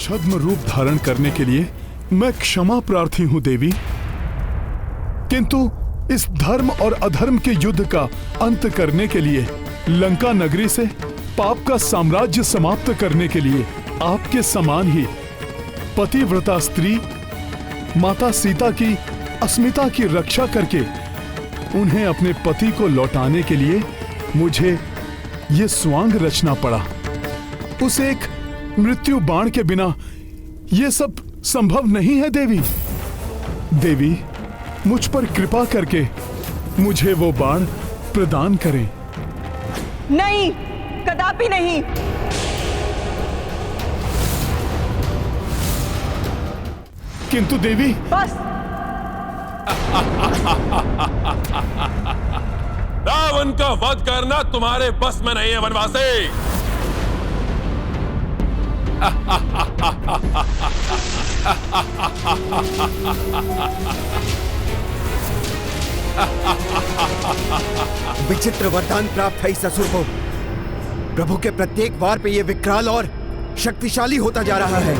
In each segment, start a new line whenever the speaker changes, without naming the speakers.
छद्म रूप धारण करने के लिए मैं क्षमा प्रार्थी हूं देवी, किंतु इस धर्म और अधर्म के युद्ध का अंत करने के लिए, लंका नगरी से पाप का साम्राज्य समाप्त करने के लिए आपके समान ही पतिव्रता स्त्री माता सीता की अस्मिता की रक्षा करके उन्हें अपने पति को लौटाने के लिए मुझे ये स्वांग रचना पड़ा। उस एक मृत्यु बाण के बिना ये सब संभव नहीं है देवी। देवी, मुझ पर कृपा करके मुझे वो बाण प्रदान करें।
नहीं, कदापि नहीं।
किंतु देवी।
बस।
रावण का वध करना तुम्हारे बस में नहीं है वनवासी।
विचित्र वरदान प्राप्त है इस असुर को। प्रभु के प्रत्येक वार पे ये विकराल और शक्तिशाली होता जा रहा है।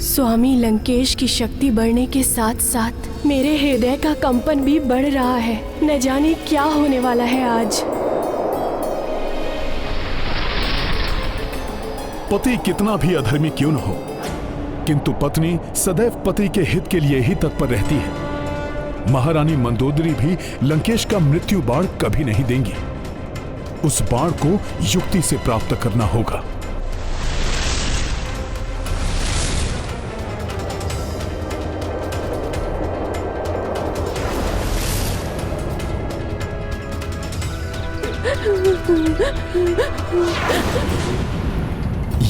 स्वामी लंकेश की शक्ति बढ़ने के साथ साथ मेरे हृदय का कंपन भी बढ़ रहा है। न जाने क्या होने वाला है आज।
पति कितना भी अधर्मी क्यों न हो, किंतु पत्नी सदैव पति के हित के लिए ही तत्पर रहती है। महारानी मंदोदरी भी लंकेश का मृत्यु बाण कभी नहीं देंगी। उस बाण को युक्ति से प्राप्त करना होगा।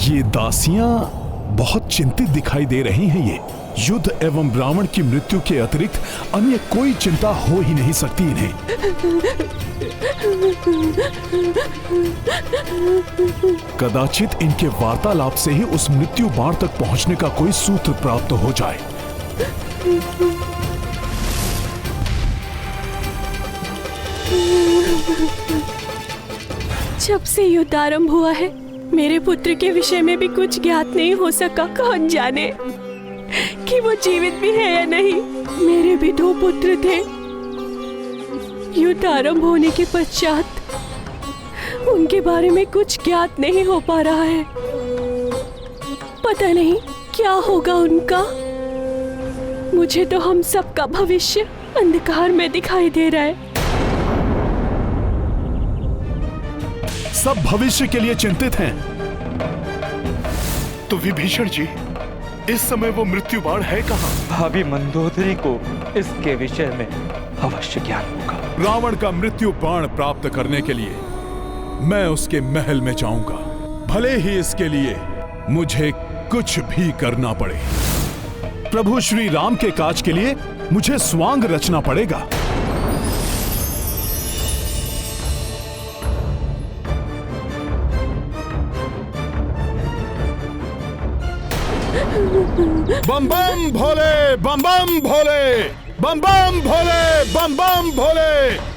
ये दासियां बहुत चिंतित दिखाई दे रही हैं। ये युद्ध एवं रावण की मृत्यु के अतिरिक्त अन्य कोई चिंता हो ही नहीं सकती इन्हें। कदाचित इनके वार्तालाप से ही उस मृत्यु बाण तक पहुंचने का कोई सूत्र प्राप्त हो जाए।
जब से युद्ध आरंभ हुआ है, मेरे पुत्र के विषय में भी कुछ ज्ञात नहीं हो सका। कौन जाने कि वो जीवित भी है या नहीं। मेरे भी 2 पुत्र थे। युद्ध आरंभ होने के पश्चात उनके बारे में कुछ ज्ञात नहीं हो पा रहा है। पता नहीं क्या होगा उनका। मुझे तो हम सबका भविष्य अंधकार में दिखाई दे रहा है।
सब भविष्य के लिए चिंतित हैं। तो विभीषण जी, इस समय वो मृत्यु बाण है कहां?
भाभी मंदोदरी को इसके विषय में अवश्य ज्ञान होगा।
रावण का मृत्यु बाण प्राप्त करने के लिए मैं उसके महल में जाऊंगा, भले ही इसके लिए मुझे कुछ भी करना पड़े। प्रभु श्री राम के काज के लिए मुझे स्वांग रचना पड़ेगा। बम बम भोले, बम बम भोले, बम बम भोले, बम बम भोले,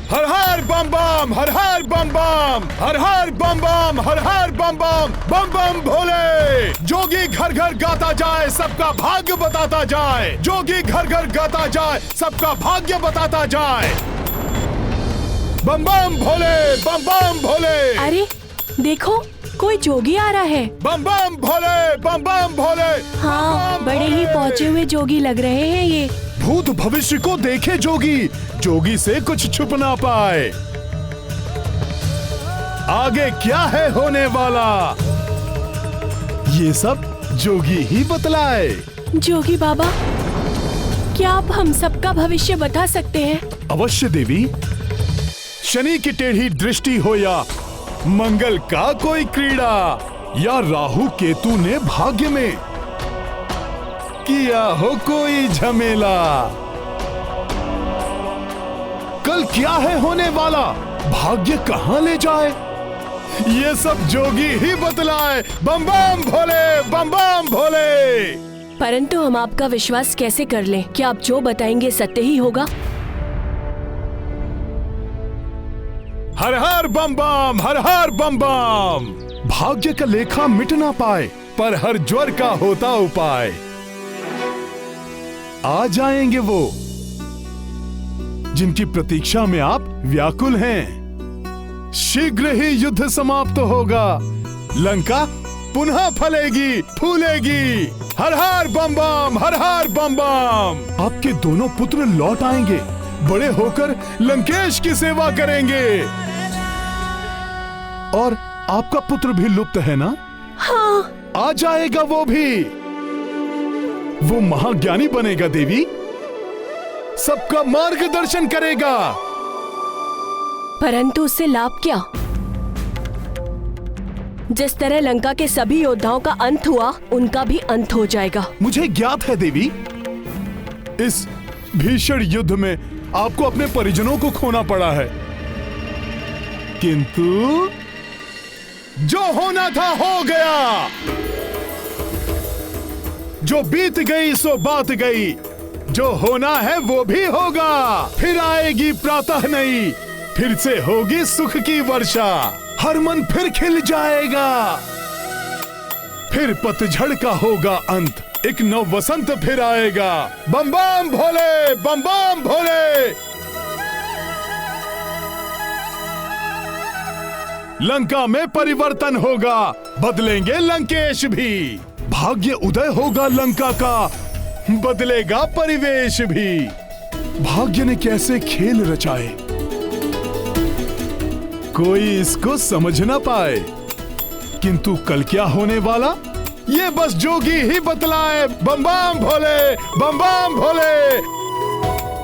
हर हर बम बम, हर हर बम बम, हर हर बम बम, हर हर बम बम, बम बम भोले। जोगी घर घर गाता जाए, सबका भाग्य बताता जाए। जोगी घर घर गाता जाए, सबका भाग्य बताता जाए। बम बम भोले, बम बम भोले।
अरे देखो, कोई जोगी आ रहा है।
बम बम भोले, बम बम भोले।
हाँ, बड़े ही पहुंचे हुए जोगी लग रहे हैं ये।
भूत भविष्य को देखे जोगी, जोगी से कुछ छुप ना पाए। आगे क्या है होने वाला, ये सब जोगी ही बतलाए।
जोगी बाबा, क्या आप हम सबका भविष्य बता सकते हैं?
अवश्य देवी। शनि की टेढ़ी दृष्टि हो या मंगल का कोई क्रीड़ा, या राहु केतु ने भाग्य में किया हो कोई झमेला, कल क्या है होने वाला, भाग्य कहां ले जाए, ये सब जोगी ही बतलाए। बम बम भोले, बम बम भोले।
परंतु हम आपका विश्वास कैसे कर लें? क्या आप जो बताएंगे सत्य ही होगा?
हर हर बम बम, हर हर बम बम। भाग्य का लेखा मिट ना पाए, पर हर ज्वर का होता उपाय। आ जाएंगे वो जिनकी प्रतीक्षा में आप व्याकुल हैं। शीघ्र ही युद्ध समाप्त होगा, लंका पुनः फलेगी फूलेगी। हर हर बम बम, हर हर बम बम। आपके दोनों पुत्र लौट आएंगे, बड़े होकर लंकेश की सेवा करेंगे। और आपका पुत्र भी लुप्त है ना?
हाँ।
आ जाएगा वो भी। वो महाज्ञानी बनेगा देवी, सबका मार्गदर्शन करेगा।
परंतु उससे लाभ क्या? जिस तरह लंका के सभी योद्धाओं का अंत हुआ, उनका भी अंत हो जाएगा।
मुझे ज्ञात है देवी, इस भीषण युद्ध में आपको अपने परिजनों को खोना पड़ा है, किंतु जो होना था हो गया। जो बीत गई सो बात गई, जो होना है वो भी होगा। फिर आएगी प्रातः नई, फिर से होगी सुख की वर्षा। हर मन फिर खिल जाएगा, फिर पतझड़ का होगा अंत, एक नव वसंत फिर आएगा। बम बम भोले, बम बम भोले। लंका में परिवर्तन होगा, बदलेंगे लंकेश भी। भाग्य उदय होगा लंका का, बदलेगा परिवेश भी। भाग्य ने कैसे खेल रचाए, कोई इसको समझ ना पाए, किंतु कल क्या होने वाला ये बस जोगी ही बतलाए। बम बम भोले, बम बम भोले।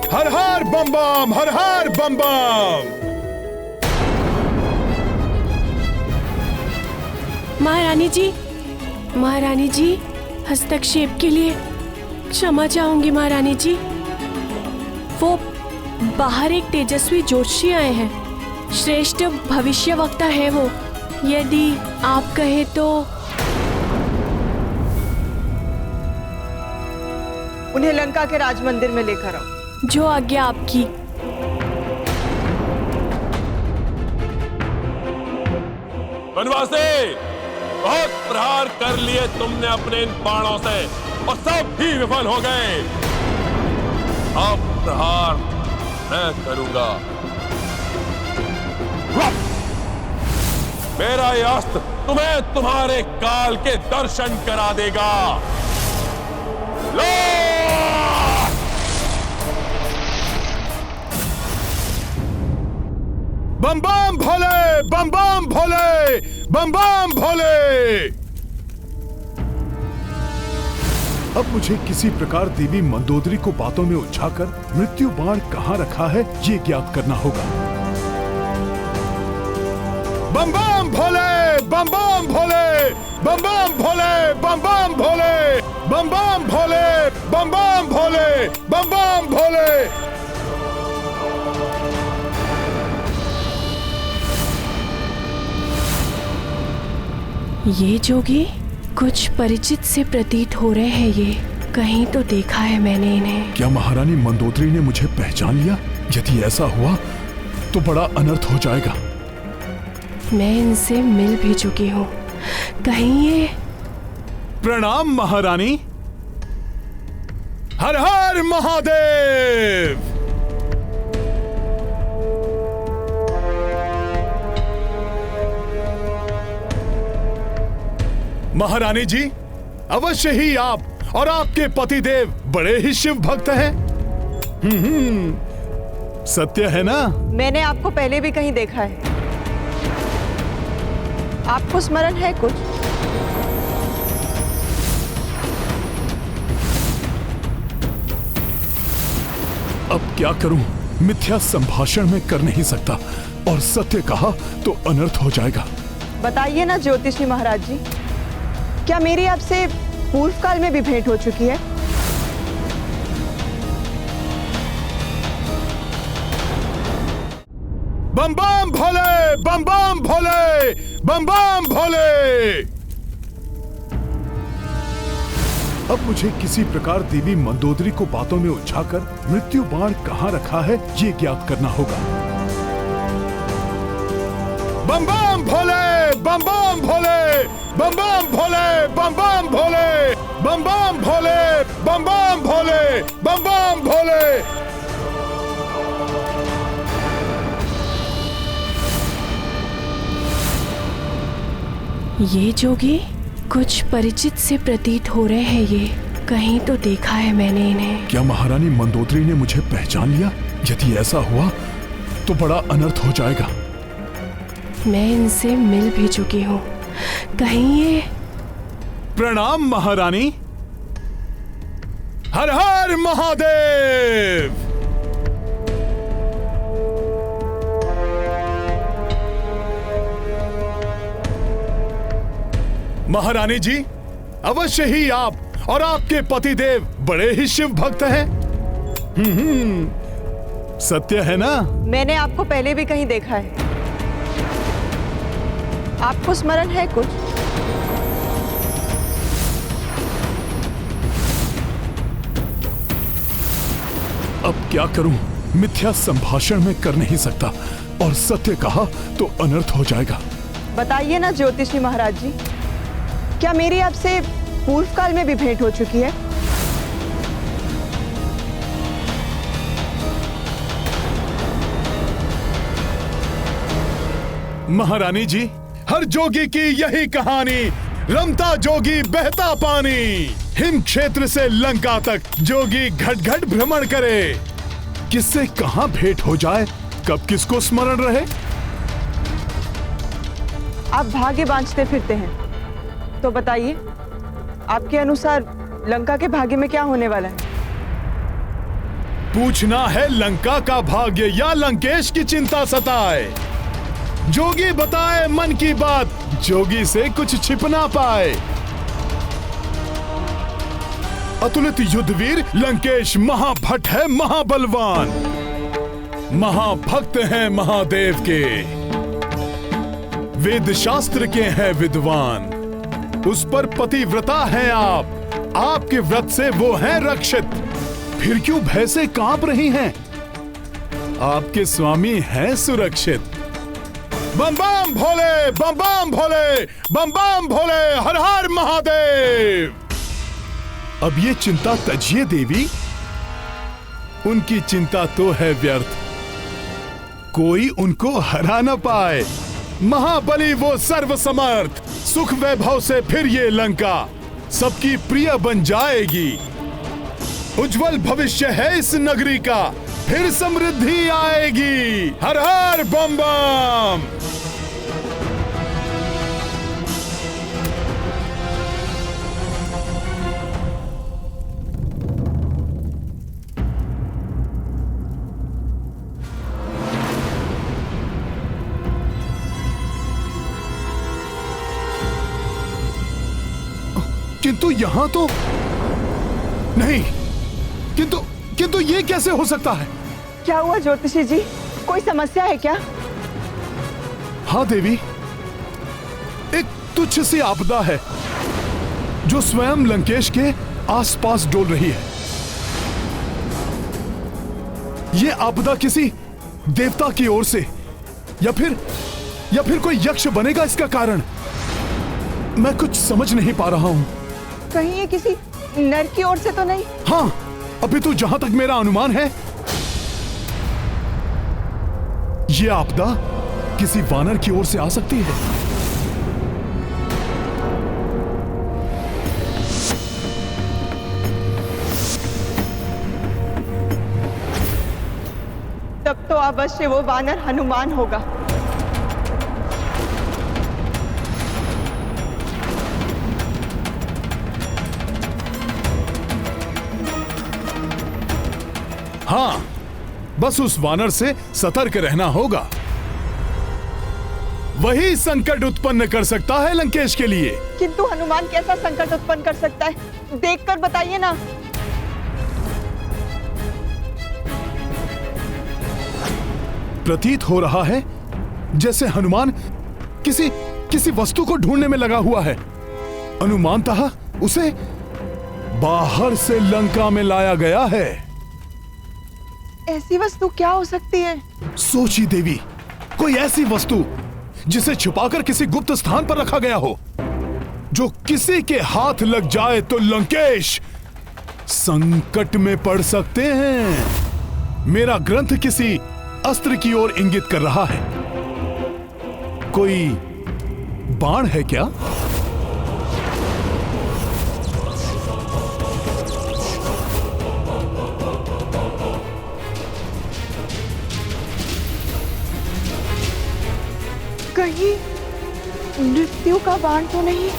हर हर बम बम, हर हर बम बम।
महारानी जी, हस्तक्षेप के लिए क्षमा चाहूंगी महारानी जी। वो बाहर एक तेजस्वी जोशी आए हैं, श्रेष्ठ भविष्यवक्ता है वो। यदि आप कहे तो
उन्हें लंका के राजमंदिर में लेकर आओ।
जो आज्ञा आपकी।
वनवासी, बहुत प्रहार कर लिए तुमने अपने इन बाणों से और सब भी विफल हो गए। अब प्रहार मैं करूंगा। मेरा ये अस्त्र तुम्हें तुम्हारे काल के दर्शन करा देगा। लो!
बम बम भोले, बम बम भोले, बम बम भोले। अब मुझे किसी प्रकार देवी मंदोदरी को बातों में उलझाकर मृत्यु बाण कहाँ रखा है ये ज्ञात करना होगा। बम बम भोले, बम बम भोले, बम बम भोले, बम बम भोले, बम बम भोले, बम बम भोले, बम बम भोले।
ये जोगी कुछ परिचित से प्रतीत हो रहे हैं। ये कहीं तो देखा है मैंने इन्हें।
क्या महारानी मंदोदरी ने मुझे पहचान लिया? यदि ऐसा हुआ तो बड़ा अनर्थ हो जाएगा।
मैं इनसे मिल भी चुकी हूँ, कहीं ये।
प्रणाम महारानी। हर हर महादेव। महारानी जी, अवश्य ही आप और आपके पतिदेव बड़े ही शिव भक्त हैं। सत्य है ना?
मैंने आपको पहले भी कहीं देखा है। आपको स्मरण है कुछ?
अब क्या करूं? मिथ्या संभाषण में कर नहीं सकता, और सत्य कहा तो अनर्थ हो जाएगा।
बताइए ना ज्योतिषी महाराज जी, क्या मेरी आपसे पूर्व काल में भी भेंट हो चुकी है?
बम बम भोले, बम बम भोले, बम बम भोले। अब मुझे किसी प्रकार देवी मंदोदरी को बातों में उलझाकर मृत्यु बाण कहाँ रखा है ये ज्ञात करना होगा। बम बम भोले, बम बम भोले, बम बम भोले, बम बम भोले, बम बम भोले, बम बम भोले, बम बम भोले।
ये जोगी कुछ परिचित से प्रतीत हो रहे हैं। ये कहीं तो देखा है मैंने इन्हें।
क्या महारानी मंदोदरी ने मुझे पहचान लिया? यदि ऐसा हुआ तो बड़ा अनर्थ हो जाएगा।
मैं इनसे मिल भी चुकी हूँ। कहीं ये...
प्रणाम महारानी। हर हर महादेव। महारानी जी, अवश्य ही आप और आपके पतिदेव बड़े ही शिव भक्त हैं। सत्य है ना?
मैंने आपको पहले भी कहीं देखा है। आपको स्मरण है कुछ?
अब क्या करूं? मिथ्या संभाषण में कर नहीं सकता और सत्य कहा तो अनर्थ हो जाएगा।
बताइए ना ज्योतिषी महाराज जी, क्या मेरी आपसे पूर्व काल में भी भेंट हो चुकी है?
महारानी जी, हर जोगी की यही कहानी, रमता जोगी बहता पानी। हिम क्षेत्र से लंका तक जोगी घट घट भ्रमण करे। किससे कहां भेंट हो जाए, कब किसको स्मरण रहे।
आप भाग्य बांचते फिरते हैं, तो बताइए आपके अनुसार लंका के भाग्य में क्या होने वाला है?
पूछना है लंका का भाग्य या लंकेश की चिंता सताए। जोगी बताए मन की बात, जोगी से कुछ छिप ना पाए। अतुलित युद्धवीर लंकेश महाभट है महाबलवान, महाभक्त है महादेव के, वेद शास्त्र के हैं विद्वान। उस पर पतिव्रता हैं आप, आपके व्रत से वो हैं रक्षित। फिर क्यों भय से कांप रही हैं? आपके स्वामी हैं सुरक्षित। बम बम भोले, बम बम भोले, बम बम भोले, हर हर महादेव। अब ये चिंता तजिए देवी, उनकी चिंता तो है व्यर्थ, कोई उनको हरा न पाए। महाबली वो सर्वसमर्थ, सुख वैभव से फिर ये लंका सबकी प्रिय बन जाएगी। उज्जवल भविष्य है इस नगरी का, फिर समृद्धि आएगी। हर हर बम बम। किंतु यहां तो नहीं, किंतु ये कैसे हो सकता है?
क्या हुआ ज्योतिषी जी, कोई समस्या है क्या?
हाँ देवी, एक तुच्छ सी आपदा है जो स्वयं लंकेश के आसपास डोल रही है। ये आपदा किसी देवता की ओर से या फिर कोई यक्ष बनेगा इसका कारण। मैं कुछ समझ नहीं पा रहा हूं।
कहीं ये किसी नर की ओर से तो नहीं?
हाँ, अभी तो जहां तक मेरा अनुमान है, ये आपदा किसी वानर की ओर से आ सकती है।
तब तो अवश्य वो वानर हनुमान होगा।
हाँ, बस उस वानर से सतर्क रहना होगा। वही संकट उत्पन्न कर सकता है लंकेश के लिए।
किंतु हनुमान कैसा संकट उत्पन्न कर सकता है, देखकर बताइए ना।
प्रतीत हो रहा है जैसे हनुमान किसी वस्तु को ढूंढने में लगा हुआ है। अनुमानतः उसे बाहर से लंका में लाया गया है।
ऐसी वस्तु क्या हो सकती है?
सोची देवी, कोई ऐसी वस्तु जिसे छुपाकर किसी गुप्त स्थान पर रखा गया हो, जो किसी के हाथ लग जाए तो लंकेश संकट में पड़ सकते हैं। मेरा ग्रंथ किसी अस्त्र की ओर इंगित कर रहा है। कोई बाण है क्या?
कहीं मृत्यु का बाण तो नहीं?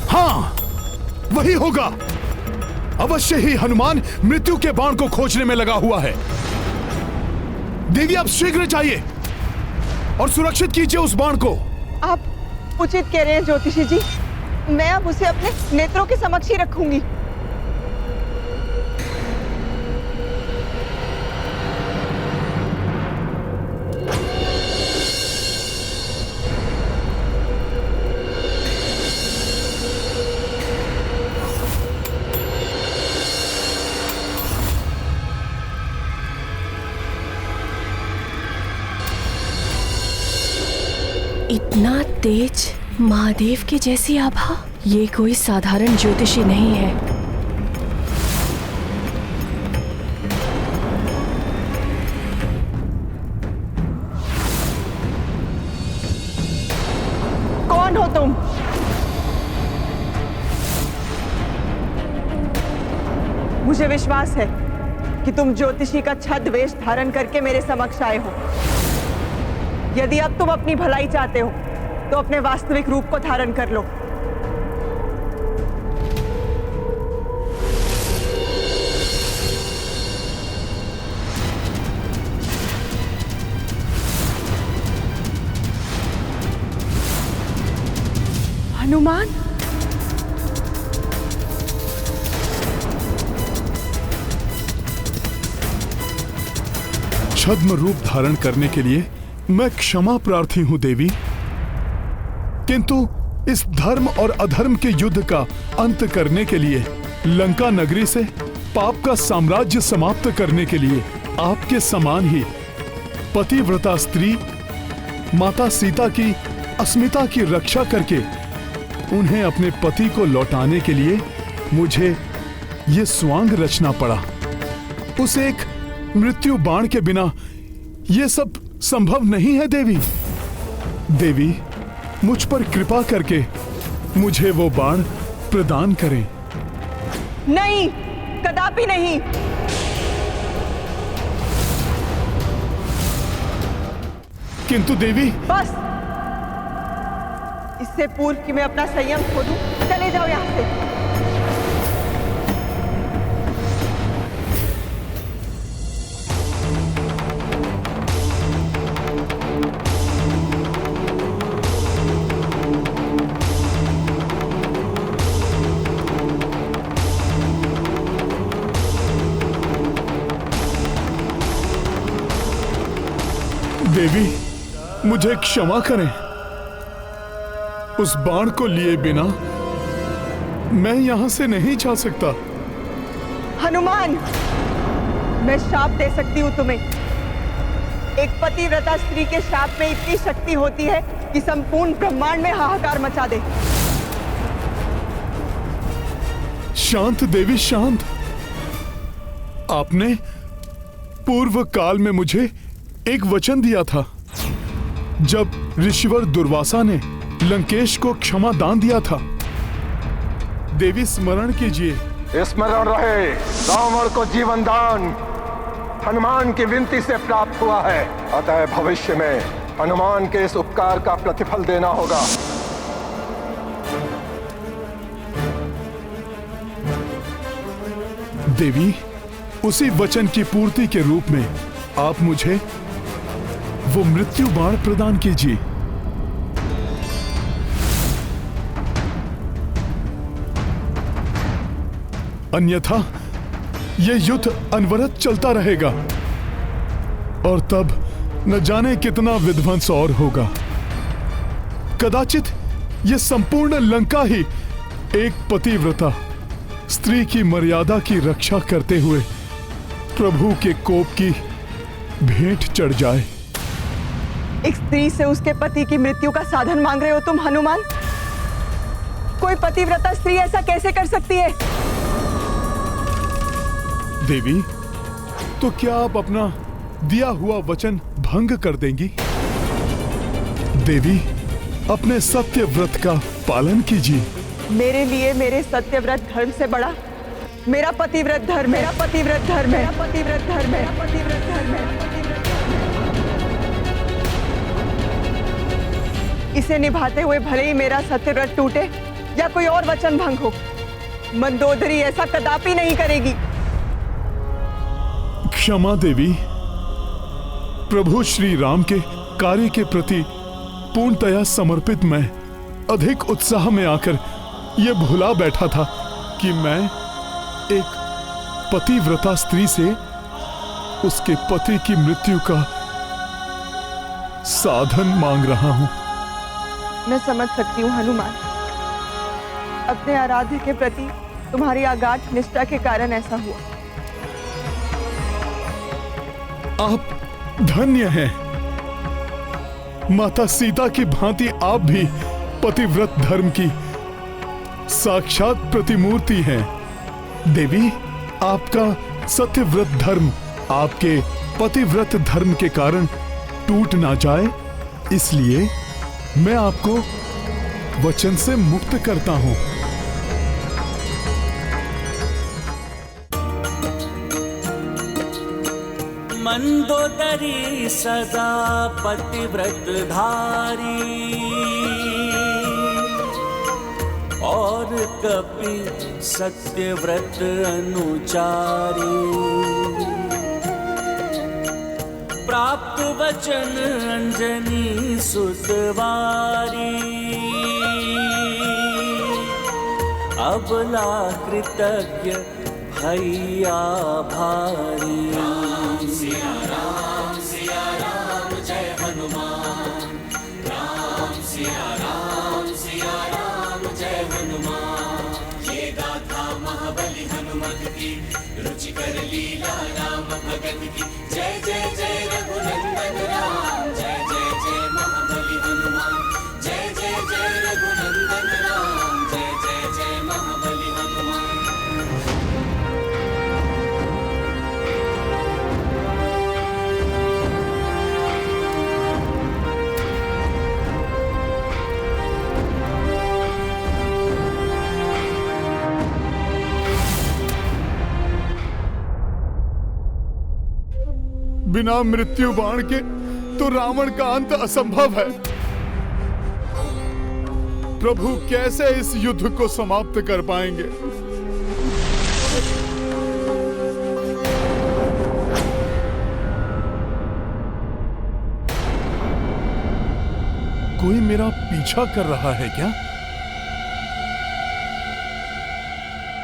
हाँ, वही होगा। अवश्य ही हनुमान मृत्यु के बाण को खोजने में लगा हुआ है। देवी, आप शीघ्र जाइए और सुरक्षित कीजिए उस बाण को।
आप उचित कह रहे हैं ज्योतिषी जी। मैं अब उसे अपने नेत्रों के समक्ष ही रखूंगी।
इतना तेज महादेव के जैसी आभा, ये कोई साधारण ज्योतिषी नहीं है।
कौन हो तुम? मुझे विश्वास है कि तुम ज्योतिषी का छद्म धारण करके मेरे समक्ष आए हो। यदि अब तुम अपनी भलाई चाहते हो तो अपने वास्तविक रूप को धारण कर लो। हनुमान,
छद्म रूप धारण करने के लिए मैं क्षमा प्रार्थी हूं देवी, किंतु इस धर्म और अधर्म के युद्ध का अंत करने के लिए, लंका नगरी से पाप का साम्राज्य समाप्त करने के लिए आपके समान ही पतिव्रता स्त्री माता सीता की अस्मिता की रक्षा करके उन्हें अपने पति को लौटाने के लिए मुझे ये स्वांग रचना पड़ा। उस एक मृत्यु बाण के बिना ये सब संभव नहीं है देवी। देवी, मुझ पर कृपा करके मुझे वो बाण प्रदान करें।
नहीं, कदापि नहीं।
किंतु देवी,
बस, इससे पूर्व कि मैं अपना संयम खो दूं, चले जाओ यहां से।
देवी, मुझे क्षमा करें। उस बाण को लिए बिना मैं यहां से नहीं जा सकता।
हनुमान, मैं शाप दे सकती हूँ तुम्हें। एक पतिव्रता स्त्री के शाप में इतनी शक्ति होती है कि संपूर्ण ब्रह्मांड में हाहाकार मचा दे।
शांत देवी, शांत। आपने पूर्व काल में मुझे एक वचन दिया था, जब ऋषिवर दुर्वासा ने लंकेश को क्षमा दान दिया था। देवी, स्मरण कीजिए।
स्मरण रहे, रावण को जीवन दान हनुमान की विनती से प्राप्त हुआ है। अतः भविष्य में हनुमान के इस उपकार का प्रतिफल देना होगा।
देवी, उसी वचन की पूर्ति के रूप में आप मुझे वो मृत्यु बाण प्रदान कीजिए। अन्यथा यह युद्ध अनवरत चलता रहेगा और तब न जाने कितना विध्वंस और होगा। कदाचित ये संपूर्ण लंका ही एक पतिव्रता स्त्री की मर्यादा की रक्षा करते हुए प्रभु के कोप की भेंट चढ़ जाए।
एक स्त्री से उसके पति की मृत्यु का साधन मांग रहे हो तुम हनुमान? कोई पतिव्रता स्त्री ऐसा कैसे कर सकती है?
देवी, तो क्या आप अपना दिया हुआ वचन भंग कर देंगी? देवी, अपने सत्य व्रत का पालन कीजिए।
मेरे लिए मेरे सत्यव्रत धर्म से बड़ा मेरा पतिव्रत धर्म, मेरा पतिव्रत धर्म, मेरा पतिव्रत धर्म, मेरा पतिव्रत धर्म है। इसे निभाते हुए भले ही मेरा सत्यव्रत टूटे या कोई और वचन भंग हो, मंदोदरी ऐसा कदापि नहीं करेगी।
क्षमा देवी, प्रभु श्री राम के कार्य के प्रति पूर्णतया समर्पित मैं अधिक उत्साह में आकर यह भुला बैठा था कि मैं एक पतिव्रता स्त्री से उसके पति की मृत्यु का साधन मांग रहा हूं।
मैं समझ सकती हूँ हनुमान, अपने आराध्य के प्रति तुम्हारी अगाध निष्ठा के कारण ऐसा हुआ।
आप धन्य हैं। माता सीता की भांति आप भी पतिव्रत धर्म की साक्षात प्रतिमूर्ति हैं। देवी, आपका सत्यव्रत धर्म आपके पतिव्रत धर्म के कारण टूट ना जाए, इसलिए मैं आपको वचन से मुक्त करता हूं।
मंदोदरी सदा पतिव्रत धारी और कपि सत्यव्रत अनुचारी। प्राप्त वचन अंजनी सुतवारी, अबला कृतज्ञ भैया भारी। राम सिया राम जय हनुमान। राम सिया राम जय हनुमान। ये गाथा महाबली हनुमत की, रुचिकर लीला राम भगत की। जय जय जय रघुनंदन राम, जय जय जय महाबली हनुमान। जय जय जय रघुनंदन राम, जय जय जय महाबली हनुमान।
बिना मृत्यु बाण के तो रावण का अंत असंभव है। प्रभु कैसे इस युद्ध को समाप्त कर पाएंगे? कोई मेरा पीछा कर रहा है क्या?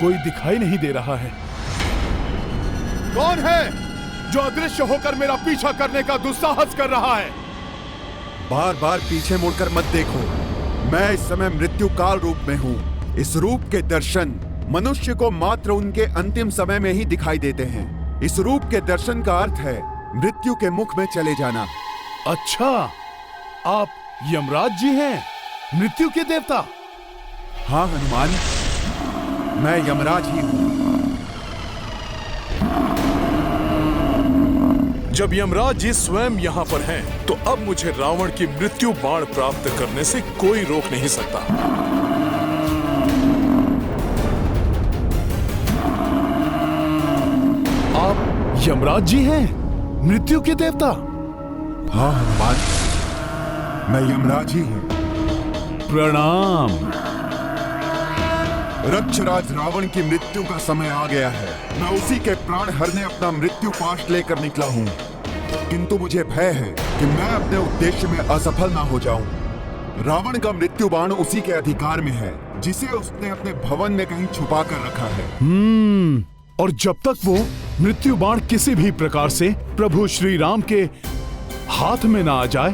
कोई दिखाई नहीं दे रहा है। कौन है जो अदृश्य होकर मेरा पीछा करने का दुस्साहस कर रहा है?
बार बार पीछे मुड़कर मत देखो। मैं इस समय मृत्यु काल रूप में हूँ। इस रूप के दर्शन मनुष्य को मात्र उनके अंतिम समय में ही दिखाई देते हैं। इस रूप के दर्शन का अर्थ है मृत्यु के मुख में चले जाना।
अच्छा, आप यमराज जी हैं, मृत्यु के देवता?
हाँ हनुमान, मैं यमराज ही हूँ।
जब यमराज जी स्वयं यहाँ पर हैं, तो अब मुझे रावण की मृत्यु बाण प्राप्त करने से कोई रोक नहीं सकता। आप यमराज जी हैं, मृत्यु के देवता?
हाँ हनुमान, मैं यमराज ही हूँ।
प्रणाम।
रक्षराज रावण की मृत्यु का समय आ गया है। मैं उसी के प्राण हरने अपना मृत्यु पाश लेकर निकला हूँ, किंतु मुझे भय है कि मैं अपने उद्देश्य में असफल ना हो जाऊं। रावण का मृत्यु बाण उसी के अधिकार में है, जिसे उसने अपने भवन में कहीं छुपा कर रखा है।
और जब तक वो मृत्यु बाण किसी भी प्रकार से प्रभु श्री राम के हाथ में ना आ जाए,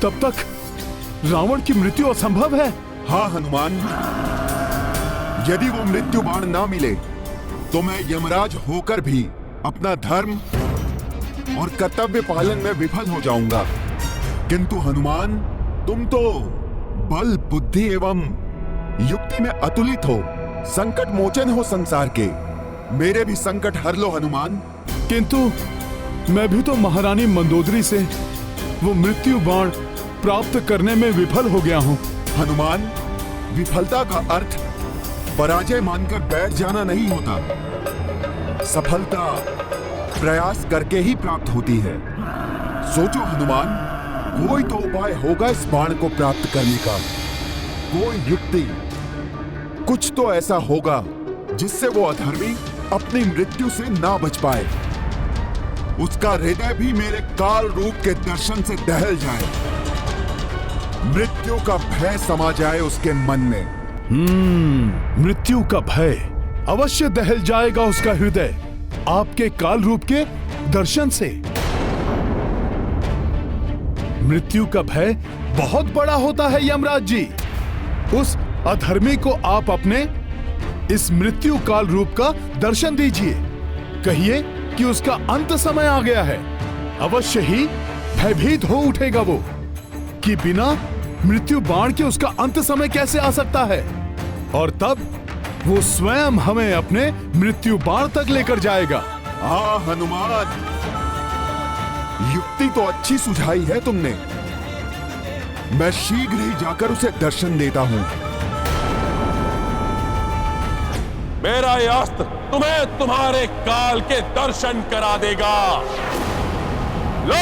तब तक रावण की मृत्यु असंभव है?
हाँ हनुमान, यदि वो मृत्यु बाण ना मिले तो मैं यमराज होकर भी अपना धर्म और कर्तव्य पालन में विफल हो जाऊंगा। किंतु हनुमान, तुम तो बल, बुद्धि एवं युक्ति में अतुलित हो, संकट मोचन हो संसार के। मेरे भी संकट हर लो हनुमान।
किंतु मैं भी तो महारानी मंदोदरी से वो मृत्यु बाण प्राप्त करने में विफल हो गया हूं।
हनुमान, विफलता का अर्थ पराजय मानकर बैठ जाना नहीं होता। सफलता प्रयास करके ही प्राप्त होती है। सोचो हनुमान, कोई तो उपाय होगा इस बाण को प्राप्त करने का, कोई युक्ति, कुछ तो ऐसा होगा जिससे वो अधर्मी अपनी मृत्यु से ना बच पाए, उसका हृदय भी मेरे काल रूप के दर्शन से दहल जाए, मृत्यु का भय समा जाए उसके मन में।
मृत्यु का भय अवश्य दहल जाएगा उसका हृदय आपके काल रूप के दर्शन से। मृत्यु का भय बहुत बड़ा होता है यमराज जी। उस अधर्मी को आप अपने इस मृत्यु काल रूप का दर्शन दीजिए। कहिए कि उसका अंत समय आ गया है। अवश्य ही भयभीत हो उठेगा वो कि बिना मृत्यु बाण के उसका अंत समय कैसे आ सकता है, और तब वो स्वयं हमें अपने मृत्यु बाण तक लेकर जाएगा।
हनुमान, युक्ति तो अच्छी सुझाई है तुमने। मैं शीघ्र ही जाकर उसे दर्शन देता हूं।
मेरा ये अस्त्र तुम्हें तुम्हारे काल के दर्शन करा देगा। लो!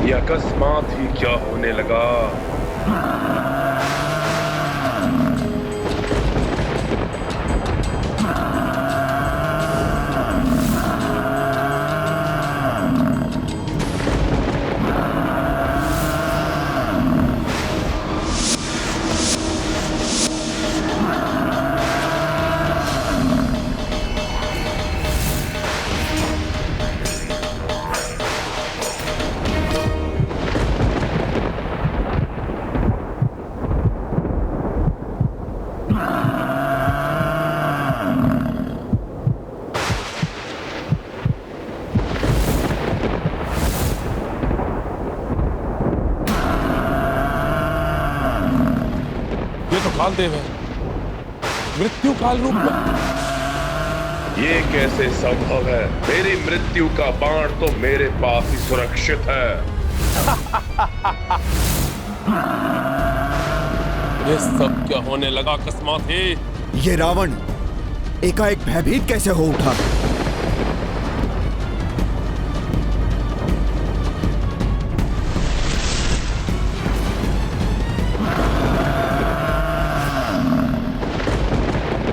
ये अकस्मात ही क्या होने लगा? कालदेव है, मृत्यु काल रूप में। ये कैसे संभव है? मेरी मृत्यु का बाण तो मेरे पास ही सुरक्षित है। ये सब क्या होने लगा अकस्मात ही?
ये रावण एकाएक भयभीत कैसे हो उठा?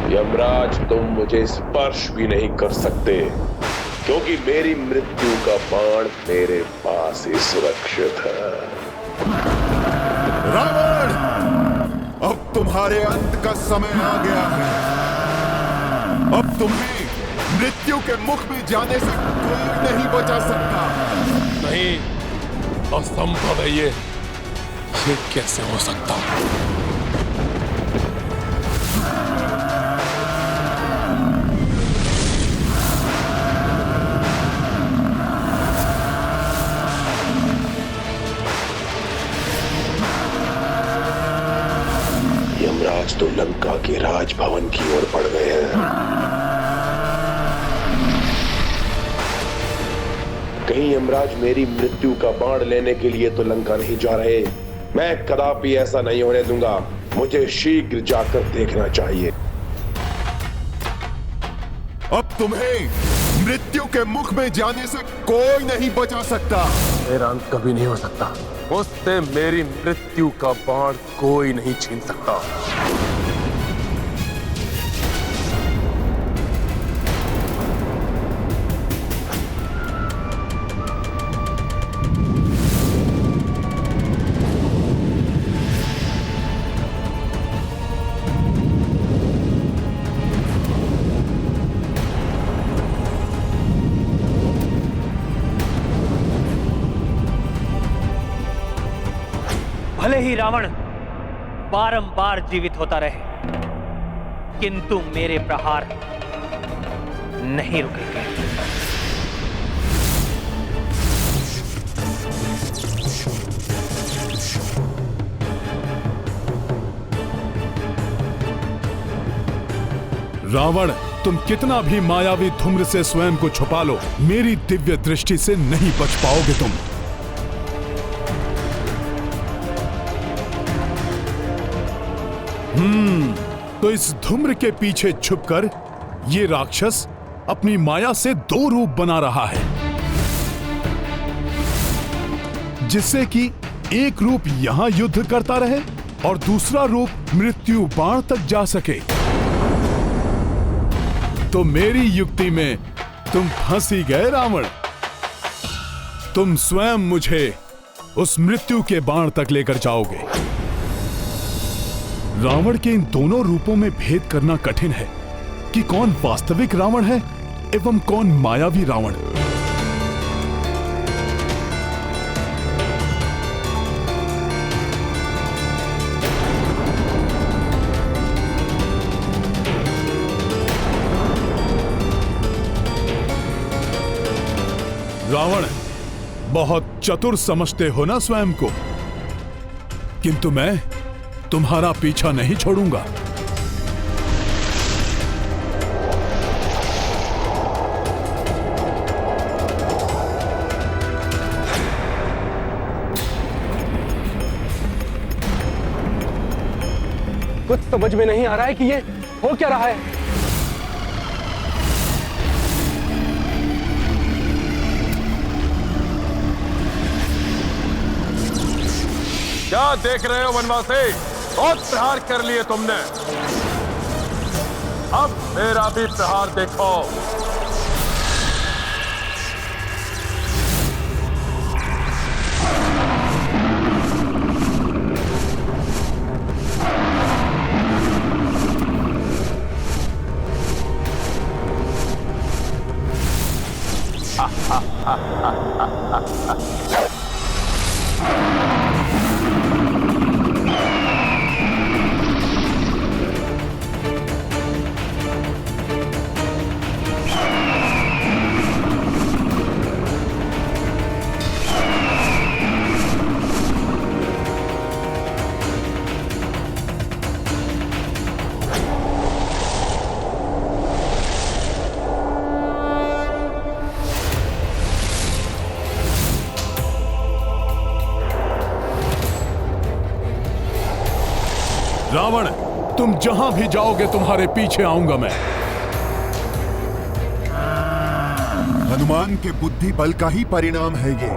यमराज, तुम मुझे स्पर्श भी नहीं कर सकते, क्योंकि मेरी मृत्यु का बाण मेरे पास ही सुरक्षित है।
रावण, अब तुम्हारे अंत का समय आ गया है। अब तुम्हें मृत्यु के मुख में जाने से कोई नहीं बचा सकता।
नहीं, असंभव है ये कैसे हो सकता? यमराज तो लंका के राजभवन की ओर बढ़ गए हैं। कहीं यमराज मेरी मृत्यु का बाण लेने के लिए तो लंका नहीं जा रहे। मैं कदापि ऐसा नहीं होने दूंगा। मुझे शीघ्र जाकर देखना चाहिए।
अब तुम्हें मृत्यु के मुख में जाने से कोई नहीं बचा सकता।
मेरा अंत कभी नहीं हो सकता। मुझसे मेरी मृत्यु का बाण कोई नहीं छीन सकता।
भले ही रावण बारंबार जीवित होता रहे, किंतु मेरे प्रहार नहीं रुकेंगे।
रावण, तुम कितना भी मायावी धूम्र से स्वयं को छुपा लो, मेरी दिव्य दृष्टि से नहीं बच पाओगे तुम। तो इस धूम्र के पीछे छुपकर ये राक्षस अपनी माया से दो रूप बना रहा है, जिससे कि एक रूप यहां युद्ध करता रहे और दूसरा रूप मृत्यु बाण तक जा सके। तो मेरी युक्ति में तुम फंस ही गए रावण। तुम स्वयं मुझे उस मृत्यु के बाण तक लेकर जाओगे। रावण के इन दोनों रूपों में भेद करना कठिन है कि कौन वास्तविक रावण है एवं कौन मायावी रावण। रावण, बहुत चतुर समझते हो ना स्वयं को, किंतु मैं तुम्हारा पीछा नहीं छोड़ूंगा।
कुछ समझ में नहीं आ रहा है कि ये हो क्या रहा है।
क्या देख रहे हो वनवासी? बहुत प्रहार कर लिए तुमने, अब मेरा भी प्रहार देखो।
रावण, तुम जहां भी जाओगे तुम्हारे पीछे आऊंगा मैं।
हनुमान के बुद्धि बल का ही परिणाम है ये,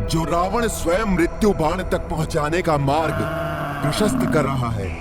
जो रावण स्वयं मृत्यु बाण तक पहुंचाने का मार्ग प्रशस्त कर रहा है।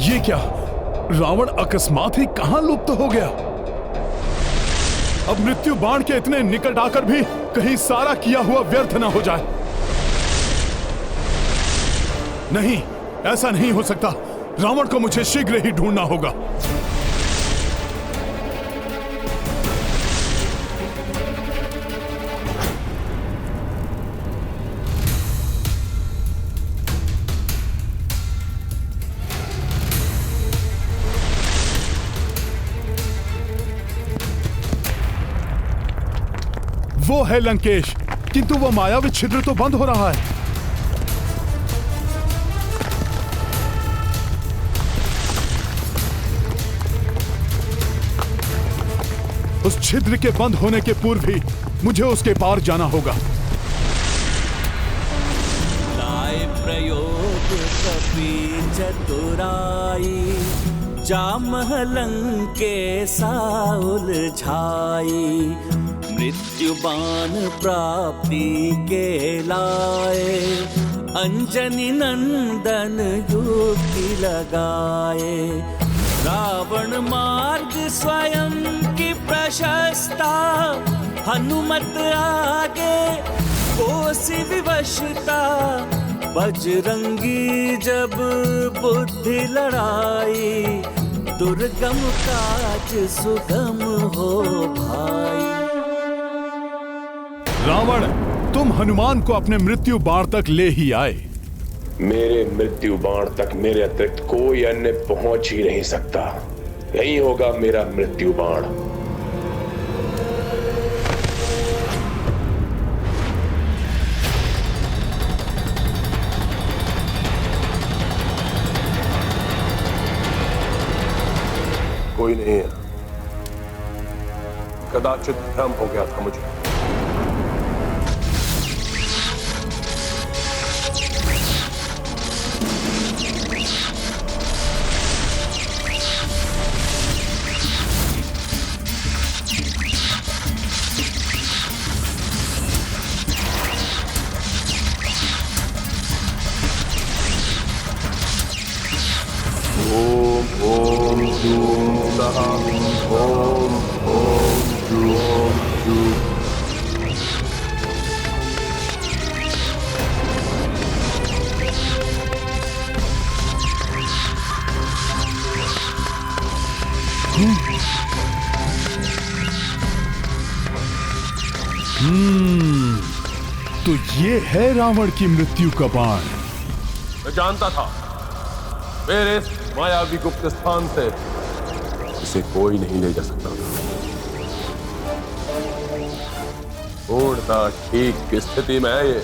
ये क्या? रावण अकस्मात ही कहां लुप्त हो गया? अब मृत्यु बाण के इतने निकट आकर भी कहीं सारा किया हुआ व्यर्थ ना हो जाए। नहीं, ऐसा नहीं हो सकता। रावण को मुझे शीघ्र ही ढूंढना होगा। है लंकेश, किंतु वो मायावी छिद्र तो बंद हो रहा है। उस छिद्र के बंद होने के पूर्व ही मुझे उसके पार जाना होगा।
लाए प्रयोग कपि चतुराई, जामहलंके साउल झाई। मृत्यु बाण प्राप्ति के लाए, अंजनी नंदन युक्ति लगाए। रावण मार्ग स्वयं की प्रशस्ता, हनुमत आगे कोसि विवशता। बजरंगी जब बुद्धि लड़ाई, दुर्गम काज सुगम हो भाई।
रावण, तुम हनुमान को अपने मृत्यु बाण तक ले ही आए।
मेरे मृत्यु बाण तक मेरे अतिरिक्त कोई अन्य पहुंच ही नहीं सकता। यही होगा मेरा मृत्यु बाण। कोई नहीं है, कदाचित भ्रम हो गया था मुझे। ओम ओम जूम सः, ओम ओम जूम जूम।
तो ये है रावण की मृत्यु का बाण।
मैं जानता था मेरे इस मायावी गुप्त स्थान से इसे कोई नहीं ले जा सकता। पूर्णतः ठीक की स्थिति में है ये।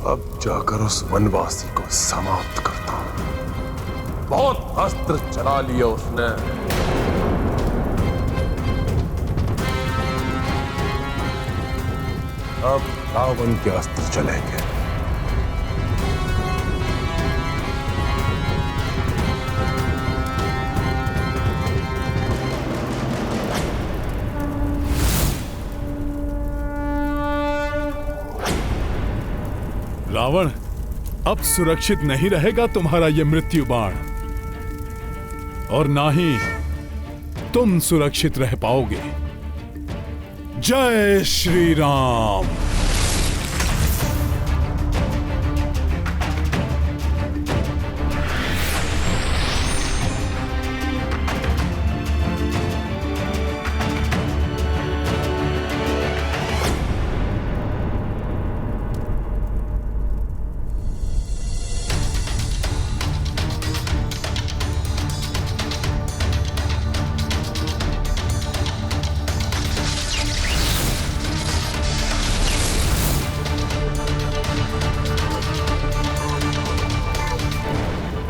अब जाकर उस वनवासी को समाप्त करता हूं। बहुत अस्त्र चला लिया उसने। अब रावण के अस्त्र चलेंगे।
रावण, अब सुरक्षित नहीं रहेगा तुम्हारा यह मृत्यु बाण, और ना ही तुम सुरक्षित रह पाओगे। जय श्री राम।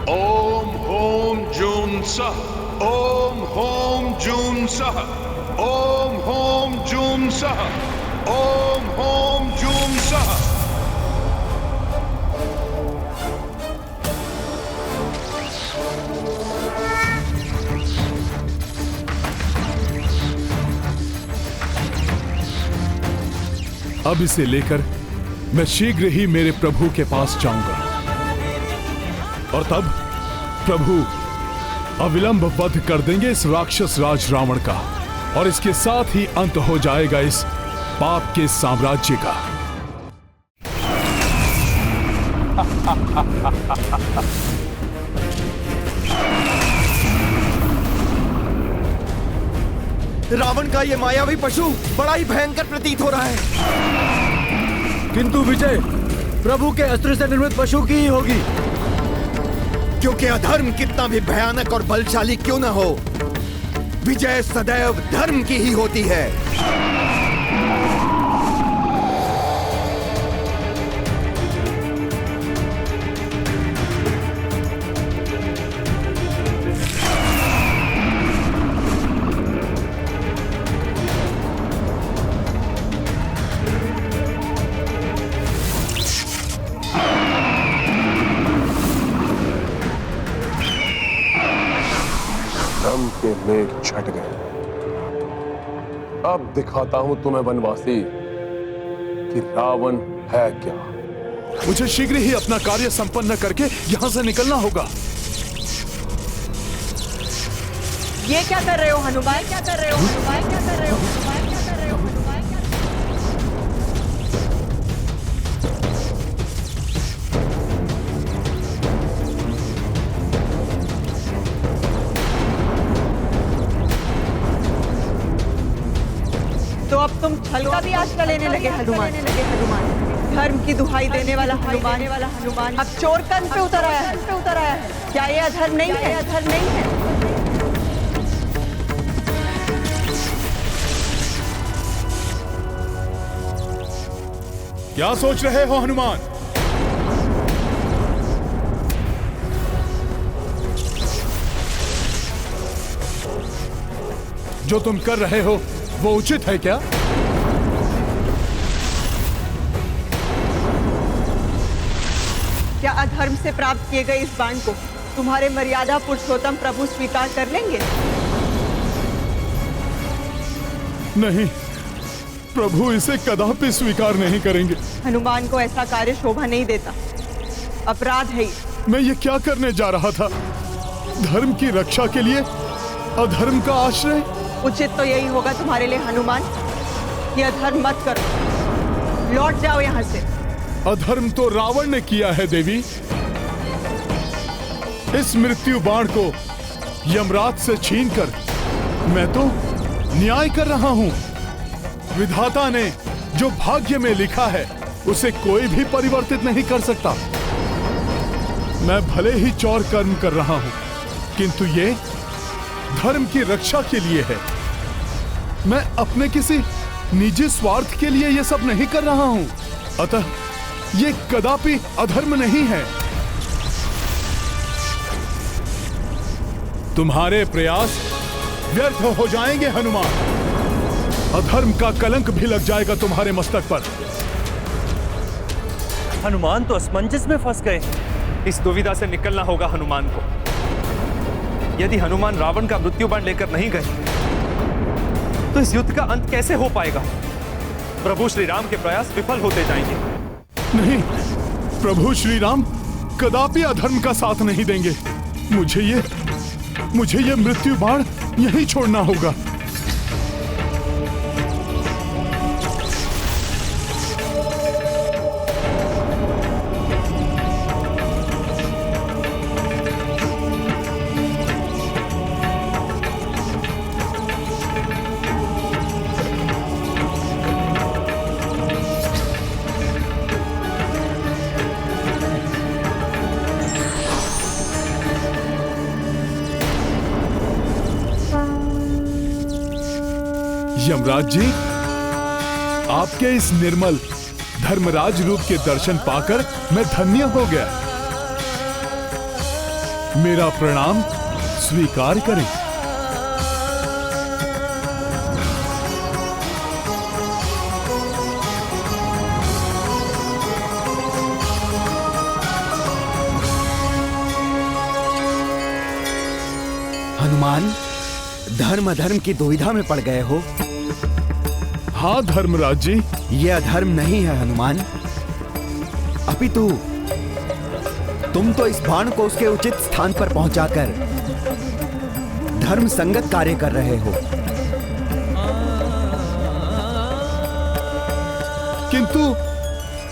ओम होम जूम सह, ओम होम जूम सह, ओम होम जूम सह।
अब इसे लेकर मैं शीघ्र ही मेरे प्रभु के पास जाऊंगा, और तब प्रभु अविलंब वध कर देंगे इस राक्षस राज रावण का, और इसके साथ ही अंत हो जाएगा इस पाप के साम्राज्य का।
रावण का ये मायावी पशु बड़ा ही भयंकर प्रतीत हो रहा है।
किंतु विजय प्रभु के अस्त्र से निर्मित पशु की ही होगी।
क्योंकि अधर्म कितना भी भयानक और बलशाली क्यों न हो, विजय सदैव धर्म की ही होती है।
दम के मेघ छट गए। अब दिखाता हूं तुम्हें वनवासी कि रावण है क्या।
मुझे शीघ्र ही अपना कार्य संपन्न करके यहाँ से निकलना होगा।
ये क्या कर रहे हो हनुमान? क्या कर रहे हो हनुमान? क्या कर रहे हो हनुमान? क्या कर रहे हो हनुमान? तो अब तुम छल का भी आश्रय लेने लगे हनुमान। धर्म की दुहाई देने वाला हनुमान अब चोर कंध पे उतर आया है। क्या ये अधर्म नहीं है? अधर्म नहीं है।
क्या सोच रहे हो हनुमान? जो तुम कर रहे हो वो उचित है क्या?
क्या अधर्म से प्राप्त किए गए इस बाण को तुम्हारे मर्यादा पुरुषोत्तम प्रभु स्वीकार कर लेंगे?
नहीं, प्रभु इसे कदापि स्वीकार नहीं करेंगे।
हनुमान को ऐसा कार्य शोभा नहीं देता, अपराध है।
मैं ये क्या करने जा रहा था? धर्म की रक्षा के लिए अधर्म का आश्रय?
उचित तो यही होगा तुम्हारे लिए हनुमान कि अधर्म मत करो, लौट जाओ यहाँ से।
अधर्म तो रावण ने किया है देवी। इस मृत्यु बाण को यमराज से छीनकर मैं तो न्याय कर रहा हूं। विधाता ने जो भाग्य में लिखा है उसे कोई भी परिवर्तित नहीं कर सकता। मैं भले ही चौर कर्म कर रहा हूं, किंतु ये धर्म की रक्षा के लिए है। मैं अपने किसी निजी स्वार्थ के लिए ये सब नहीं कर रहा हूं। अतः ये कदापि अधर्म नहीं है। तुम्हारे प्रयास व्यर्थ हो जाएंगे हनुमान। अधर्म का कलंक भी लग जाएगा तुम्हारे मस्तक पर।
हनुमान तो असमंजस में फंस गए। इस दुविधा से निकलना होगा हनुमान को। यदि हनुमान रावण का मृत्यु बाण लेकर नहीं गए तो इस युद्ध का अंत कैसे हो पाएगा? प्रभु श्री राम के प्रयास विफल होते जाएंगे।
नहीं, प्रभु श्री राम कदापि अधर्म का साथ नहीं देंगे। मुझे ये मृत्यु बाण यहीं छोड़ना होगा। यमराज जी, आपके इस निर्मल धर्मराज रूप के दर्शन पाकर मैं धन्य हो गया। मेरा प्रणाम स्वीकार करें।
हनुमान, धर्म अधर्म की दुविधा में पड़ गए हो।
हाँ धर्मराज जी।
ये अधर्म नहीं है हनुमान, अपितु तुम तो इस बाण को उसके उचित स्थान पर पहुंचाकर धर्म संगत कार्य कर रहे हो।
किंतु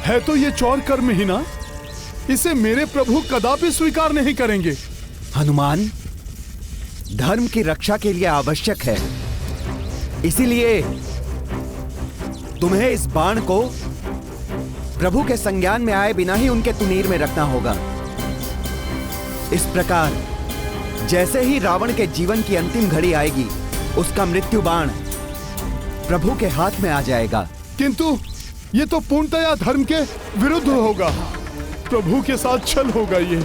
है तो ये चौर कर्म ही ना। इसे मेरे प्रभु कदापि स्वीकार नहीं करेंगे।
हनुमान, धर्म की रक्षा के लिए आवश्यक है इसीलिए तुम्हें इस बाण को प्रभु के संज्ञान में आए बिना ही उनके तुनीर में रखना होगा। इस प्रकार जैसे ही रावण के जीवन की अंतिम घड़ी आएगी, उसका मृत्यु बाण प्रभु के हाथ में आ जाएगा।
किंतु ये तो पूर्णतया धर्म के विरुद्ध होगा। प्रभु के साथ छल होगा ये।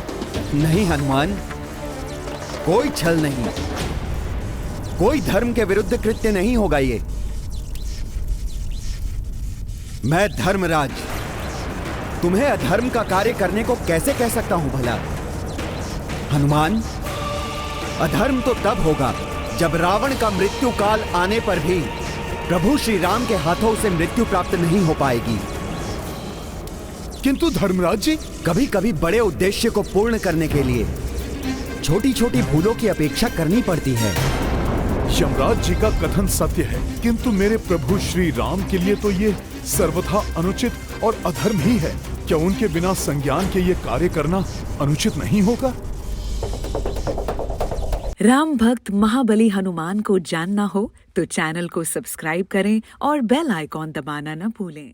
नहीं हनुमान, कोई छल नहीं, कोई धर्म के विरुद्ध कृत्य नहीं होगा ये। मैं धर्मराज तुम्हें अधर्म का कार्य करने को कैसे कह सकता हूं भला? हनुमान, अधर्म तो तब होगा जब रावण का मृत्यु काल आने पर भी प्रभु श्री राम के हाथों से मृत्यु प्राप्त नहीं हो पाएगी।
किंतु धर्मराज जी,
कभी कभी बड़े उद्देश्य को पूर्ण करने के लिए छोटी छोटी भूलों की अपेक्षा करनी पड़ती है।
यमराज जी का कथन सत्य है, किंतु मेरे प्रभु श्री राम के लिए तो ये सर्वथा अनुचित और अधर्म ही है। क्या उनके बिना संज्ञान के ये कार्य करना अनुचित नहीं होगा?
राम भक्त महाबली हनुमान को जानना हो तो चैनल को सब्सक्राइब करें और बेल आइकॉन दबाना न भूलें।